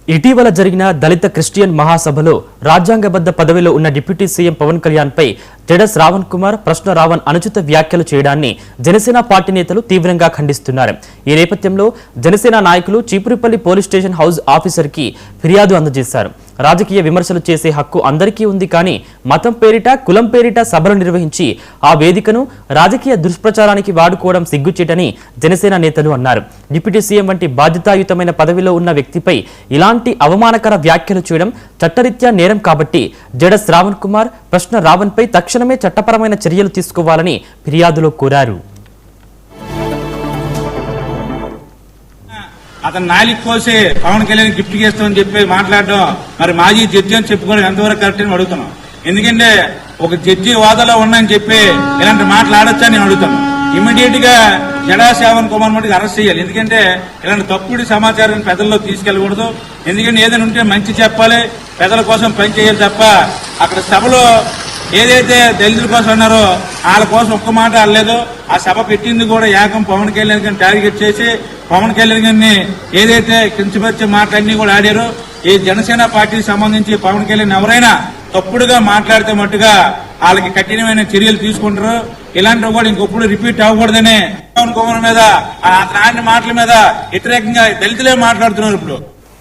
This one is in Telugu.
ఇటీవల జరిగిన దళిత క్రిస్టియన్ మహాసభలో రాజ్యాంగబద్ధ పదవిలో ఉన్న డిప్యూటీ సీఎం పవన్ కళ్యాణ్ పై జడ శ్రావణ్ కుమార్ ప్రశ్న రావణ్ అనుచిత వ్యాఖ్యలు చేయడాన్ని జనసేన పార్టీ నేతలు తీవ్రంగా ఖండిస్తున్నారు. ఈ నేపథ్యంలో జనసేన నాయకులు Cheepurupalli police station house officer కి ఫిర్యాదు అందజేశారు. రాజకీయ విమర్శలు చేసే హక్కు అందరికీ ఉంది, కానీ మతం పేరిట కులం పేరిట సభలు నిర్వహించి ఆ వేదికను రాజకీయ దుష్ప్రచారానికి వాడుకోవడం సిగ్గుచేటని జనసేన నేతలు అన్నారు. డిప్యూటీ సీఎం వంటి బాధ్యతాయుతమైన పదవిలో ఉన్న వ్యక్తిపై ఇలాంటి అవమానకర వ్యాఖ్యలు చేయడం చట్టరీత్యా నేరం కాబట్టి జడ శ్రావణ్ కుమార్ ప్రశ్న రావణ్ పై తక్షణమే చట్టపరమైన చర్యలు తీసుకోవాలని ఫిర్యాదులో కోరారు. అతను నాలికి కోసి పవన్ కళ్యాణ్ గిఫ్ట్ చేస్తామని చెప్పి మాట్లాడడం మరి మాజీ జడ్జి అని చెప్పుకోవడం ఎంతవరకు కరెక్ట్ అని అడుగుతున్నాం. ఎందుకంటే ఒక జడ్జి వాదలో ఉన్నాయని చెప్పి ఇలాంటి మాట్లాడొచ్చని నేను అడుగుతాను. ఇమీడియట్ గా జడా శ్రావణ్ కుమార్ మటుకు అరెస్ట్ చేయాలి. ఎందుకంటే ఇలాంటి తప్పుడు సమాచారాన్ని పెద్దల్లో తీసుకెళ్లకూడదు. ఎందుకంటే ఏదైనా ఉంటే మంచి చెప్పాలి, పెద్దల కోసం పని చేయాలి తప్ప అక్కడ సభలో ఏదైతే దళితుల కోసం అన్నారో వాళ్ళ కోసం ఒక్క మాట అనలేదు. ఆ సభ పెట్టింది కూడా ఏకం పవన్ కళ్యాణ్ గారిని టార్గెట్ చేసి పవన్ కళ్యాణ్ గారిని ఏదైతే కించపరిచే మాటలన్నీ కూడా ఆడారు. ఈ జనసేన పార్టీకి సంబంధించి పవన్ కళ్యాణ్ ఎవరైనా తప్పుడుగా మాట్లాడితే మట్టుగా వాళ్ళకి కఠినమైన చర్యలు తీసుకుంటారు. ఇలాంటివి కూడా ఇంకొప్పుడు రిపీట్ అవ్వకూడదని పవన్ కుమార్ మీద అతని మాటల మీద వ్యతిరేకంగా దళితులే మాట్లాడుతున్నారు. ఇప్పుడు